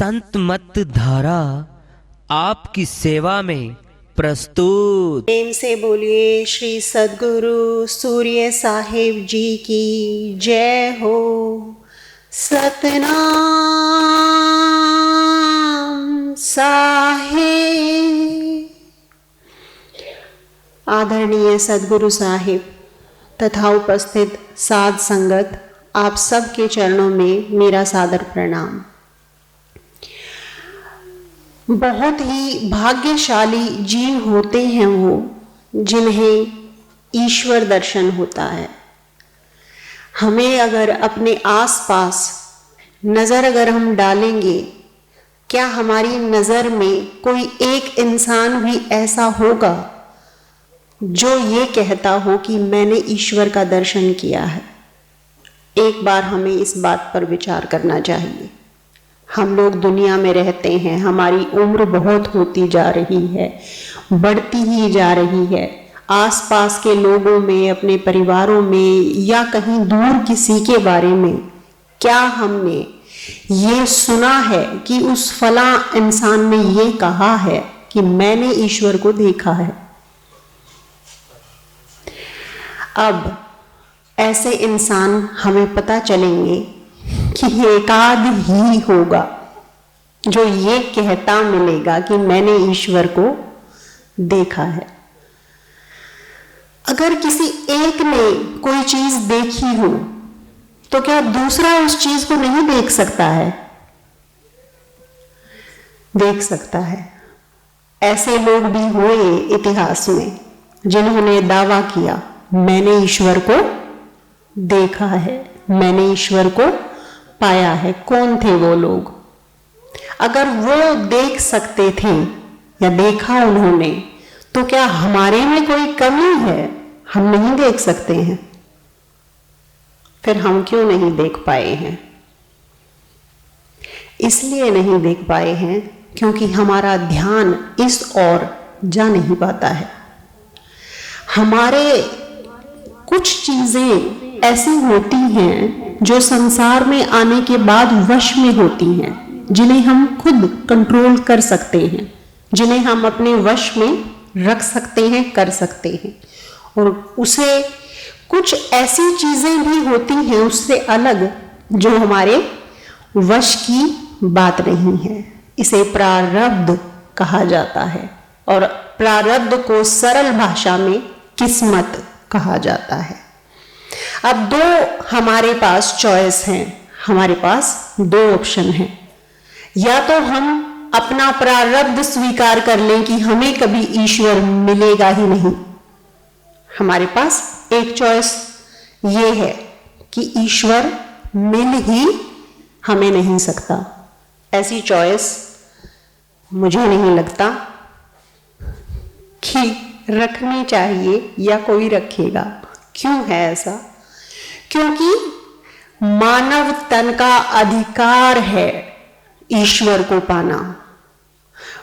संत मत धारा आपकी सेवा में प्रस्तुत। प्रेम से बोलिए श्री सद्गुरु सूर्य साहिब जी की जय हो। सतनाम साहिब। आदरणीय सद्गुरु साहिब तथा उपस्थित साध संगत, आप सबके चरणों में मेरा सादर प्रणाम। बहुत ही भाग्यशाली जीव होते हैं वो जिन्हें ईश्वर दर्शन होता है। हमें अगर अपने आसपास नज़र अगर हम डालेंगे, क्या हमारी नज़र में कोई एक इंसान भी ऐसा होगा जो ये कहता हो कि मैंने ईश्वर का दर्शन किया है? एक बार हमें इस बात पर विचार करना चाहिए। हम लोग दुनिया में रहते हैं, हमारी उम्र बहुत होती जा रही है, बढ़ती ही जा रही है। आसपास के लोगों में, अपने परिवारों में या कहीं दूर किसी के बारे में क्या हमने ये सुना है कि उस फला इंसान ने ये कहा है कि मैंने ईश्वर को देखा है? अब ऐसे इंसान हमें पता चलेंगे कि एकाध ही होगा जो ये कहता मिलेगा कि मैंने ईश्वर को देखा है। अगर किसी एक ने कोई चीज देखी हो तो क्या दूसरा उस चीज को नहीं देख सकता है? देख सकता है। ऐसे लोग भी हुए इतिहास में जिन्होंने दावा किया मैंने ईश्वर को देखा है, मैंने ईश्वर को पाया है। कौन थे वो लोग? अगर वो देख सकते थे या देखा उन्होंने, तो क्या हमारे में कोई कमी है? हम नहीं देख सकते हैं? फिर हम क्यों नहीं देख पाए हैं? इसलिए नहीं देख पाए हैं क्योंकि हमारा ध्यान इस ओर जा नहीं पाता है। हमारे कुछ चीजें ऐसी होती हैं जो संसार में आने के बाद वश में होती हैं, जिन्हें हम खुद कंट्रोल कर सकते हैं, जिन्हें हम अपने वश में रख सकते हैं, कर सकते हैं। और उसे कुछ ऐसी चीजें भी होती हैं उससे अलग जो हमारे वश की बात नहीं है। इसे प्रारब्ध कहा जाता है और प्रारब्ध को सरल भाषा में किस्मत कहा जाता है। अब दो हमारे पास चॉइस हैं, हमारे पास दो ऑप्शन हैं। या तो हम अपना प्रारब्ध स्वीकार कर लें कि हमें कभी ईश्वर मिलेगा ही नहीं। हमारे पास एक चॉइस ये है कि ईश्वर मिल ही हमें नहीं सकता। ऐसी चॉइस मुझे नहीं लगता कि रखनी चाहिए या कोई रखेगा। क्यों है ऐसा? क्योंकि मानव तन का अधिकार है ईश्वर को पाना।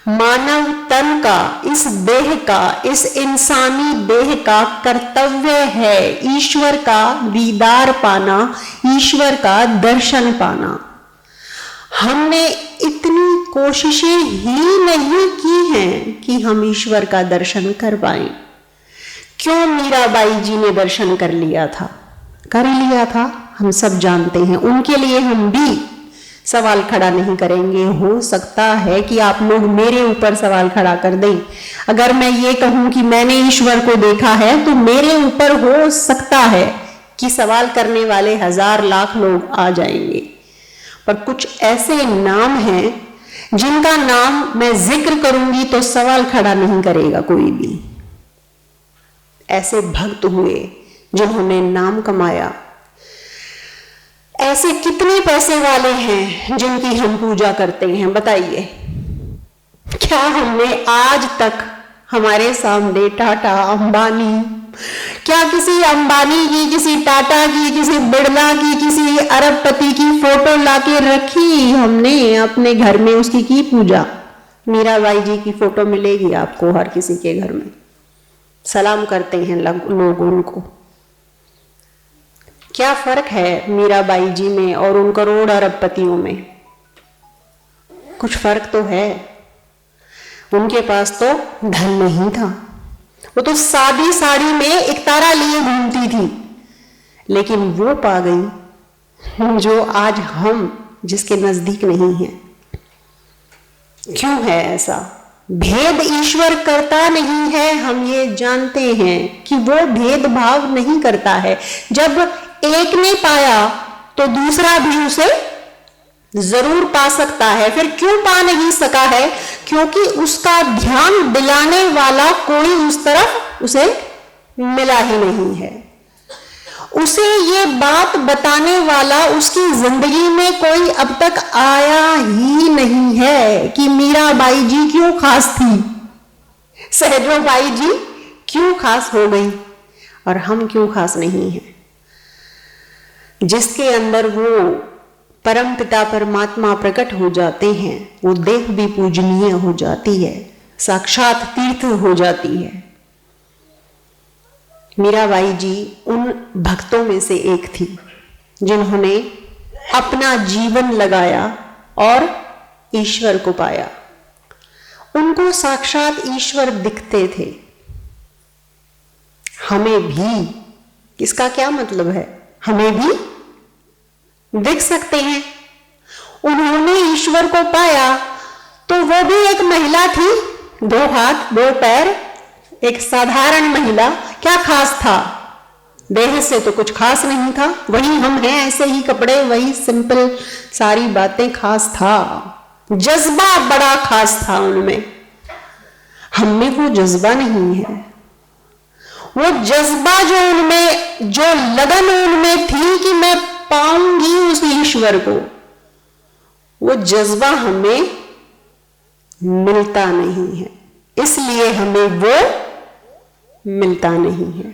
मानव तन का, इस देह का, इस इंसानी देह का कर्तव्य है ईश्वर का दीदार पाना, ईश्वर का दर्शन पाना। हमने इतनी कोशिशें ही नहीं की हैं कि हम ईश्वर का दर्शन कर पाएं। क्यों मीराबाई जी ने दर्शन कर लिया था? कर लिया था, हम सब जानते हैं। उनके लिए हम भी सवाल खड़ा नहीं करेंगे। हो सकता है कि आप लोग मेरे ऊपर सवाल खड़ा कर दें। अगर मैं ये कहूं कि मैंने ईश्वर को देखा है तो मेरे ऊपर हो सकता है कि सवाल करने वाले 1000 लाख लोग आ जाएंगे। पर कुछ ऐसे नाम हैं जिनका नाम मैं जिक्र करूंगी तो सवाल खड़ा नहीं करेगा कोई भी। ऐसे भक्त हुए जिन्होंने नाम कमाया। ऐसे कितने पैसे वाले हैं जिनकी हम पूजा करते हैं? बताइए, क्या हमने आज तक हमारे सामने टाटा, अंबानी, क्या किसी अंबानी की, किसी टाटा की, किसी बिड़ला की, किसी अरबपति की फोटो लाके रखी हमने अपने घर में, उसकी की पूजा? मीराबाई जी की फोटो मिलेगी आपको हर किसी के घर में। सलाम करते हैं लोग उनको। क्या फर्क है मीराबाई जी में और उन करोड़ अरबपतियों में? कुछ फर्क तो है। उनके पास तो धन नहीं था, वो तो सादी साड़ी में एक तारा लिए घूमती थी, लेकिन वो पा गई जो आज हम जिसके नजदीक नहीं हैं। क्यों है ऐसा? भेद ईश्वर करता नहीं है, हम ये जानते हैं कि वो भेदभाव नहीं करता है। जब एक ने पाया तो दूसरा भी उसे जरूर पा सकता है। फिर क्यों पा नहीं सका है? क्योंकि उसका ध्यान दिलाने वाला कोई उस तरफ उसे मिला ही नहीं है। उसे ये बात बताने वाला उसकी जिंदगी में कोई अब तक आया ही नहीं है कि मीराबाई जी क्यों खास थी, सहजोबाई जी क्यों खास हो गई और हम क्यों खास नहीं हैं। जिसके अंदर वो परम पिता परमात्मा प्रकट हो जाते हैं, वो देह भी पूजनीय हो जाती है, साक्षात तीर्थ हो जाती है। मीराबाई जी उन भक्तों में से एक थी जिन्होंने अपना जीवन लगाया और ईश्वर को पाया। उनको साक्षात ईश्वर दिखते थे। हमें भी, इसका क्या मतलब है? हमें भी दिख सकते हैं। उन्होंने ईश्वर को पाया तो वो भी एक महिला थी, 2 हाथ 2 पैर, एक साधारण महिला। क्या खास था? देह से तो कुछ खास नहीं था, वही हम हैं, ऐसे ही कपड़े, वही सिंपल सारी बातें। खास था, जज्बा बड़ा खास था उनमें। हम में वो जज्बा नहीं है। वो जज्बा जो उनमें, जो लगन उनमें थी कि मैं पाऊंगी उस ईश्वर को, वो जज्बा हमें मिलता नहीं है, इसलिए हमें वो मिलता नहीं है।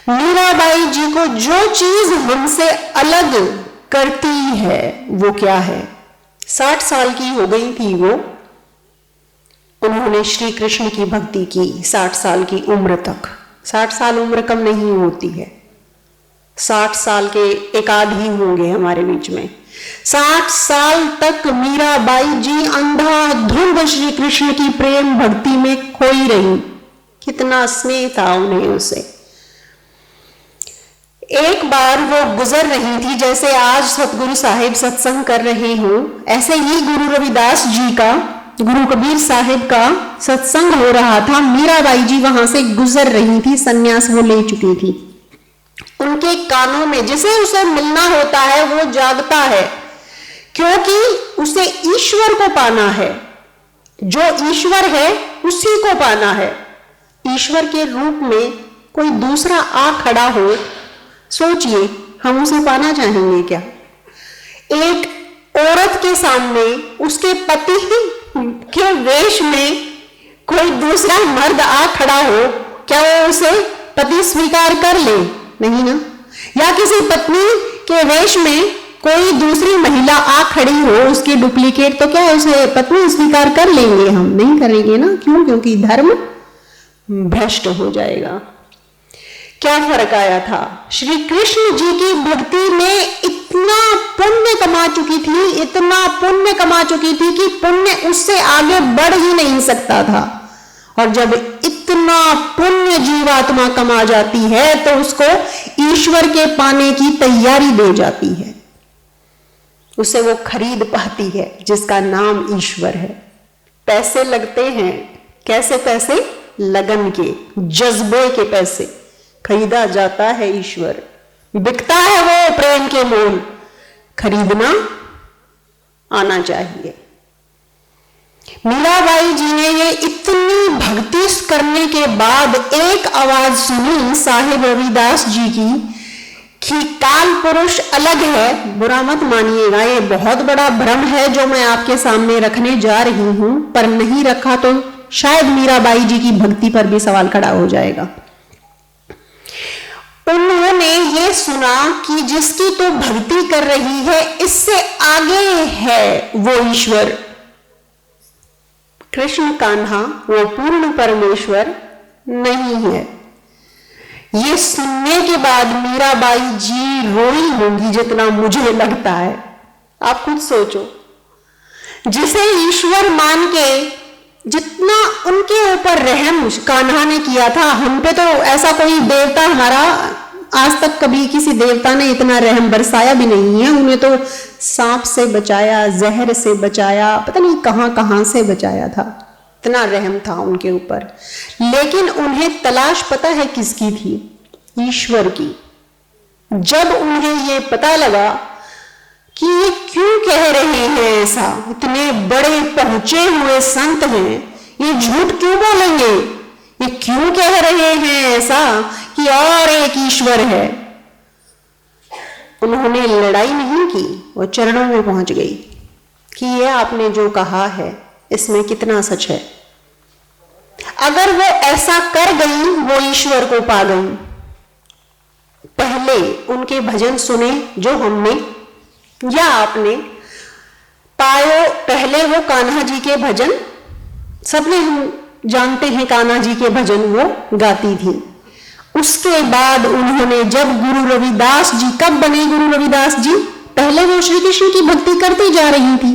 मीराबाई जी को जो चीज हमसे अलग करती है वो क्या है? 60 साल की हो गई थी वो। उन्होंने श्री कृष्ण की भक्ति की 60 साल की उम्र तक। 60 साल उम्र कम नहीं होती है। 60 साल के एक आध ही होंगे हमारे बीच में। 60 साल तक मीराबाई जी अंधाधुंध श्री कृष्ण की प्रेम भक्ति में खोई रही। कितना स्नेह था उन्हें उससे। एक बार वो गुजर रही थी, जैसे आज सतगुरु साहिब सत्संग कर रहे हो, ऐसे ही गुरु रविदास जी का, गुरु कबीर साहिब का सत्संग हो रहा था। मीराबाई जी वहां से गुजर रही थी, सन्यास वो ले चुकी थी। उनके कानों में, जिसे उसे मिलना होता है वो जागता है, क्योंकि उसे ईश्वर को पाना है। जो ईश्वर है उसी को पाना है। ईश्वर के रूप में कोई दूसरा आ खड़ा हो, सोचिए हम उसे पाना चाहेंगे क्या? एक औरत के सामने उसके पति के वेश में कोई दूसरा मर्द आ खड़ा हो, क्या वो उसे पति स्वीकार कर ले? नहीं ना। या किसी पत्नी के वेश में कोई दूसरी महिला आ खड़ी हो, उसकी डुप्लीकेट, तो क्या उसे पत्नी स्वीकार कर लेंगे? हम नहीं करेंगे ना। क्यों? क्योंकि धर्म भ्रष्ट हो जाएगा। क्या फर्क आया था? श्री कृष्ण जी की भक्ति में इतना पुण्य कमा चुकी थी, इतना पुण्य कमा चुकी थी कि पुण्य उससे आगे बढ़ ही नहीं सकता था। और जब इतना पुण्य जीवात्मा कमा जाती है तो उसको ईश्वर के पाने की तैयारी दे जाती है। उसे वो खरीद पाती है जिसका नाम ईश्वर है। पैसे लगते हैं, कैसे पैसे? लगन के, जज्बे के पैसे। खरीदा जाता है ईश्वर, बिकता है वो प्रेम के मोल। खरीदना आना चाहिए। मीराबाई जी ने ये इतनी भक्ति करने के बाद एक आवाज सुनी साहिब रविदास जी की कि काल पुरुष अलग है। बुरा मत मानिएगा, ये बहुत बड़ा भ्रम है जो मैं आपके सामने रखने जा रही हूं, पर नहीं रखा तो शायद मीराबाई जी की भक्ति पर भी सवाल खड़ा हो जाएगा। उन्होंने ये सुना कि जिसकी तो भक्ति कर रही है, इससे आगे है वो ईश्वर। कृष्ण कान्हा वो पूर्ण परमेश्वर नहीं है। ये सुनने के बाद मीराबाई जी रोई होंगी जितना मुझे लगता है। आप खुद सोचो, जिसे ईश्वर मान के जितना उनके ऊपर रहम कान्हा ने किया था, हम पे तो ऐसा कोई देवता हमारा आज तक कभी किसी देवता ने इतना रहम बरसाया भी नहीं है। उन्हें तो सांप से बचाया, जहर से बचाया, पता नहीं कहां कहां से बचाया था, इतना रहम था उनके ऊपर। लेकिन उन्हें तलाश पता है किसकी थी? ईश्वर की। जब उन्हें ये पता लगा कि ये क्यों कह रहे हैं ऐसा, इतने बड़े पहुंचे हुए संत हैं, ये झूठ क्यों बोलेंगे, ये क्यों कह रहे हैं ऐसा कि और एक ईश्वर है, उन्होंने लड़ाई नहीं की, वो चरणों में पहुंच गई कि ये आपने जो कहा है इसमें कितना सच है। अगर वो ऐसा कर गई, वो ईश्वर को पा गई। पहले उनके भजन सुने जो हमने या आपने पायो, पहले वो कान्हा जी के भजन, सबने हम जानते हैं कान्हा जी के भजन वो गाती थी। उसके बाद उन्होंने जब गुरु रविदास जी, कब बने गुरु रविदास जी? पहले वो श्री कृष्ण की भक्ति करती जा रही थी,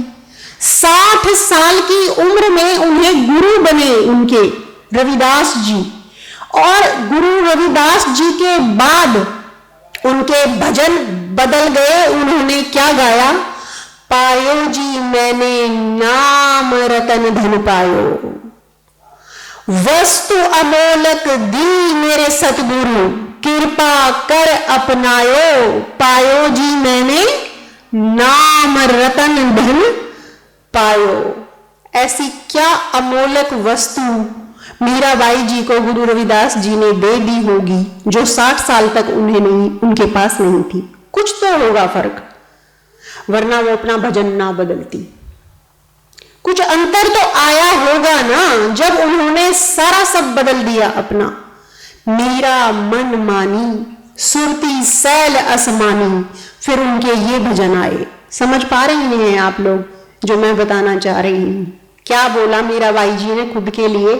60 साल की उम्र में उन्हें गुरु बने उनके रविदास जी। और गुरु रविदास जी के बाद उनके भजन बदल गए। उन्होंने क्या गाया? पायो जी मैंने नाम रतन धन पायो, वस्तु अमोलक दी मेरे सतगुरु, कृपा कर अपनायो, पायो जी मैंने नाम रतन धन पायो। ऐसी क्या अमोलक वस्तु मीराबाई जी को गुरु रविदास जी ने दे दी होगी जो 60 साल तक उन्हें नहीं, उनके पास नहीं थी। कुछ तो होगा फर्क, वरना वो अपना भजन ना बदलती। कुछ अंतर तो आया होगा ना, जब उन्होंने सारा सब बदल दिया अपना। मेरा मन मानी सुरती सैल असमानी, फिर उनके ये भजन आए। समझ पा रहे हैं आप लोग जो मैं बताना चाह रही हूं? क्या बोला मीराबाई जी ने खुद के लिए?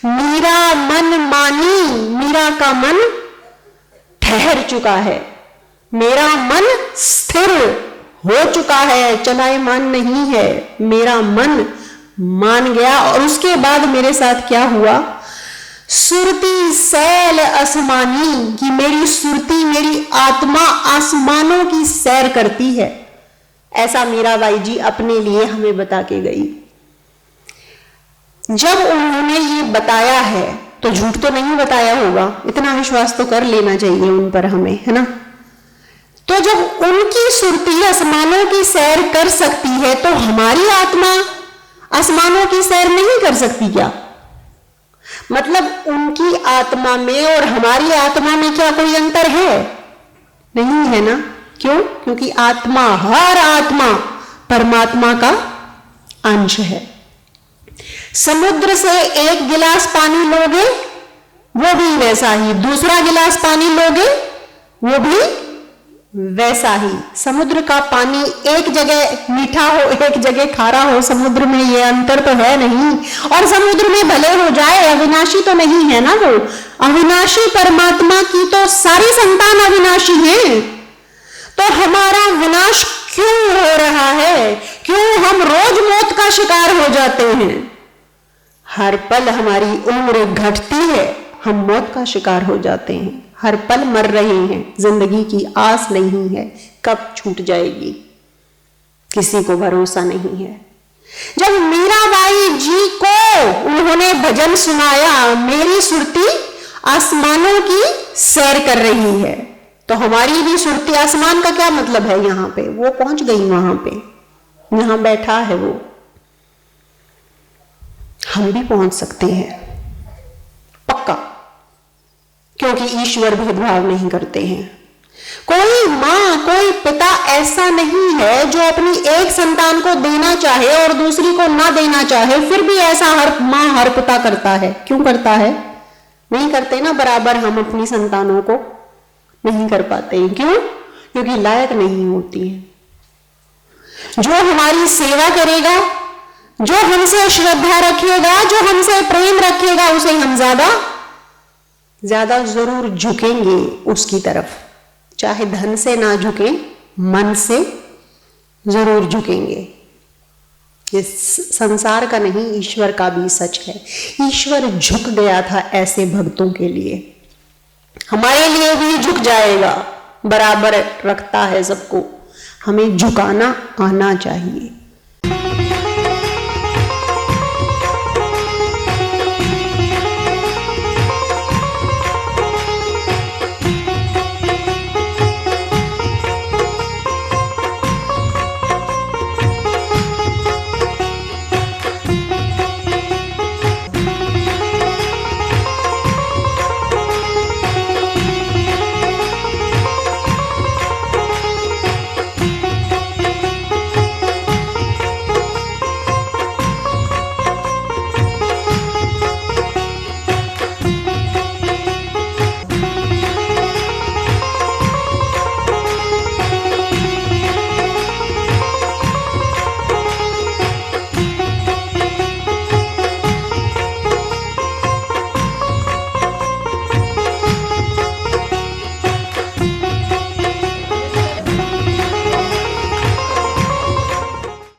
मेरा मन मानी, मीरा का मन ठहर चुका है, मेरा मन स्थिर हो चुका है, चलायमान नहीं है, मेरा मन मान गया। और उसके बाद मेरे साथ क्या हुआ? सुरती सैल आसमानी, कि मेरी सुरती, मेरी आत्मा आसमानों की सैर करती है। ऐसा मीराबाई जी अपने लिए हमें बता के गई। जब उन्होंने ये बताया है तो झूठ तो नहीं बताया होगा, इतना विश्वास तो कर लेना चाहिए उन पर हमें, है ना? तो जब उनकी सुरती आसमानों की सैर कर सकती है तो हमारी आत्मा आसमानों की सैर नहीं कर सकती क्या? मतलब उनकी आत्मा में और हमारी आत्मा में क्या कोई अंतर है? नहीं है ना? क्यों? क्योंकि आत्मा, हर आत्मा परमात्मा का अंश है। समुद्र से एक गिलास पानी लोगे वो भी वैसा ही, दूसरा गिलास पानी लोगे वो भी वैसा ही। समुद्र का पानी एक जगह मीठा हो, एक जगह खारा हो, समुद्र में ये अंतर तो है नहीं। और समुद्र में भले हो जाए, अविनाशी तो नहीं है ना वो। अविनाशी परमात्मा की तो सारी संतान अविनाशी हैं। तो हमारा विनाश क्यों हो रहा है? क्यों हम रोज मौत का शिकार हो जाते हैं? हर पल हमारी उम्र घटती है, हम मौत का शिकार हो जाते हैं। हर पल मर रहे हैं, जिंदगी की आस नहीं है, कब छूट जाएगी किसी को भरोसा नहीं है। जब मीराबाई जी को उन्होंने भजन सुनाया, मेरी सुरती आसमानों की सैर कर रही है, तो हमारी भी सुरती, आसमान का क्या मतलब है? यहां पे वो पहुंच गई, वहां पे यहां बैठा है वो, हम भी पहुंच सकते हैं पक्का, क्योंकि ईश्वर भेदभाव नहीं करते हैं। कोई मां, कोई पिता ऐसा नहीं है जो अपनी एक संतान को देना चाहे और दूसरी को ना देना चाहे, फिर भी ऐसा हर मां, हर पिता करता है। क्यों करता है? नहीं करते ना बराबर, हम अपनी संतानों को नहीं कर पाते हैं। क्यों? क्योंकि लायक नहीं होती है। जो हमारी सेवा करेगा, जो हमसे श्रद्धा रखेगा, जो हमसे प्रेम रखेगा, उसे हम ज्यादा जरूर झुकेंगे उसकी तरफ। चाहे धन से ना झुके, मन से जरूर झुकेंगे। ये संसार का नहीं, ईश्वर का भी सच है। ईश्वर झुक गया था ऐसे भक्तों के लिए, हमारे लिए भी झुक जाएगा, बराबर रखता है सबको। हमें झुकाना आना चाहिए।